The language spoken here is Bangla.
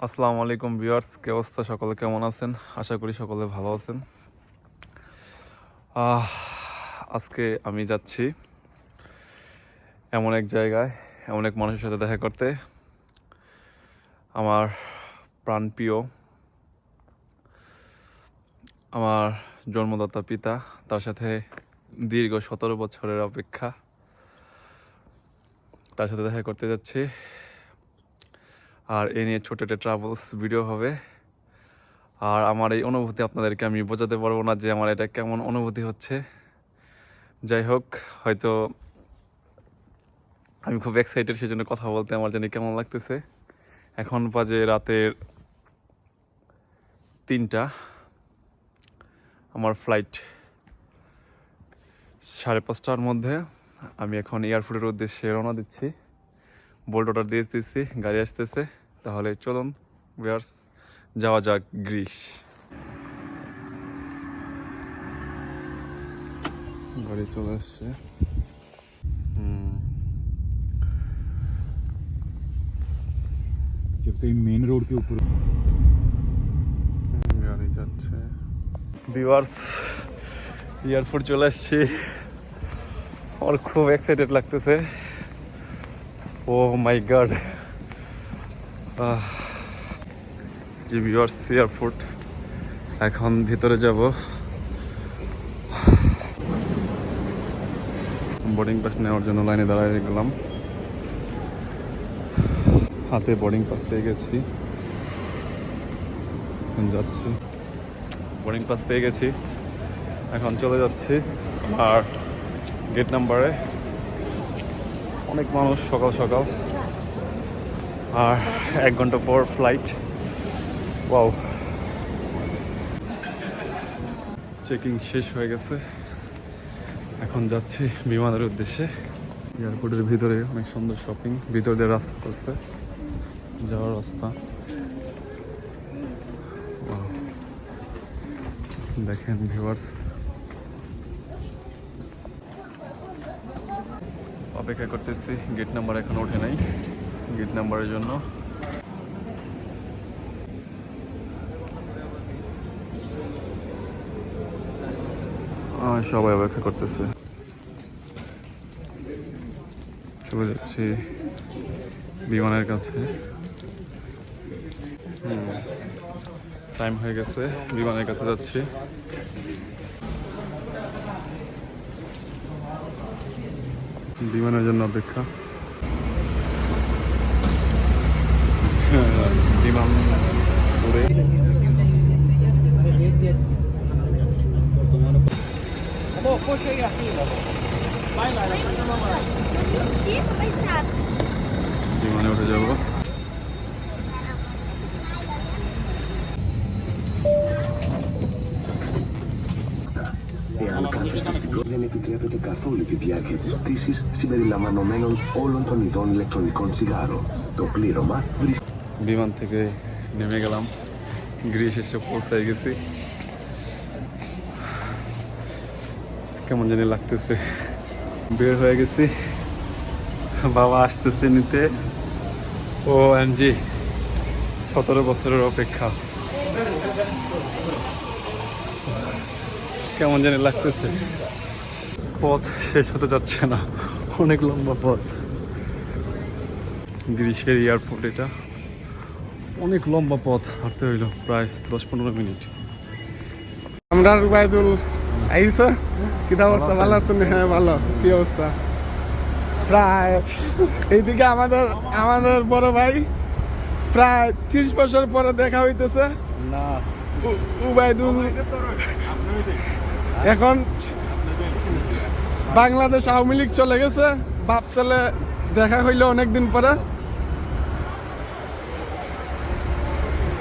আসসালামু আলাইকুম ভিউয়ার্স, কি অবস্থা? সকলে কেমন আছেন? আশা করি সকলে ভালো আছেন। আজকে আমি যাচ্ছি এমন এক জায়গায়, এমন এক মানুষের সাথে দেখা করতে। আমার প্রাণপ্রিয়, আমার জন্মদাতা পিতা, তার সাথে দীর্ঘ 17 বছরের অপেক্ষা, তার সাথে দেখা করতে যাচ্ছি। আর এ নিয়ে ছোট একটা ট্রাভেলস ভিডিও হবে। আর আমার এই অনুভূতি আপনাদেরকে আমি বোঝাতে পারবো না যে আমার এটা কেমন অনুভূতি হচ্ছে। যাই হোক, হয়তো আমি খুব এক্সাইটেড, সেই জন্য কথা বলতে আমার জানি কেমন লাগতেছে। এখন বাজে রাতের 3টা, আমার ফ্লাইট 5:30টার মধ্যে। আমি এখন এয়ারপোর্টের উদ্দেশ্যে রওনা দিচ্ছি। বোল্ট অর্ডার দিয়ে দিচ্ছি, গাড়ি আসতেছে। তাহলে চলুন ভিউয়ার্স, যাওয়া যাক গ্রিস। গাড়ি চলে আসছে। मेन रोड के ऊपर গাড়ি যাচ্ছে। ভিউয়ার্স, এয়ারপোর্ট চলে আসছি। আমার খুব এক্সাইটেড লাগতেছে। ও মাই গড। জি ভিউয়ার্স, এয়ারপোর্ট। এখন ভিতরে যাব। বোর্ডিং পাস নেওয়ার জন্য লাইনে দাঁড়িয়ে গেলাম। হাতে বোর্ডিং পাস পেয়ে গেছি, এখন যাচ্ছি। বোর্ডিং পাস পেয়ে গেছি, এখন চলে যাচ্ছি। আর গেট নাম্বারে অনেক মানুষ, সকাল সকাল। আর 1 ঘন্টা পর ফ্লাইট। ওয়াও, চেকিং শেষ হয়ে গেছে, এখন যাচ্ছি বিমানের উদ্দেশ্যে। এয়ারপোর্টের ভিতরে অনেক সুন্দর শপিং, ভিতর দিয়ে রাস্তা করছে, যাওয়ার রাস্তা। Wow. দেখেন ভিউয়ার্স, অপেক্ষা করতেছি। গেট নাম্বার এখন ওঠে নাই, গেট নাম্বারের জন্য। সবাই অপেক্ষা করতেছে। চলে যাচ্ছি বিমানের কাছে। টাইম হয়ে গেছে, বিমানের কাছে যাচ্ছি। বিমানের জন্য অপেক্ষা। বিমান উড়ে বিমানে উঠে যাব। Εάν κάθεστε στην πρώτη, δεν επιτρέπεται καθόλου τη διάρκεια της πτήσης συμπεριλαμβανομένων όλων των ειδών ηλεκτρονικών τσιγάρων. Το πλήρωμα βρίσκεται. বিমান থেকে নেমে গেলাম, গ্রিস এসে পৌঁছায় গেছি। কেমন জানি লাগতেছে। বের হয়ে গেছি, বাবা আসতেছে নিতে। ও এমজি, 17 বছরের অপেক্ষা। কেমন জানি লাগতেছে। পথ শেষ হতে যাচ্ছে না, অনেক লম্বা পথ। গ্রিসের এয়ারপোর্ট এটা, অনেক লম্বা পথ হাঁটতে হইল, প্রায় 10-15 মিনিট। আমরা রুবাইদুল আইসা, কি অবস্থা? ভালো আছেন? হ্যাঁ ভালো। কি অবস্থা? প্রায় এইদিকে আমাদের বড় ভাই প্রায় 30 বছর পরে দেখা হইতেছে না, উবাইদুল। এখন বাংলাদেশ আওয়ামী লীগ চলে গেছে, বাপ ছেলে দেখা হইলো অনেকদিন পরে।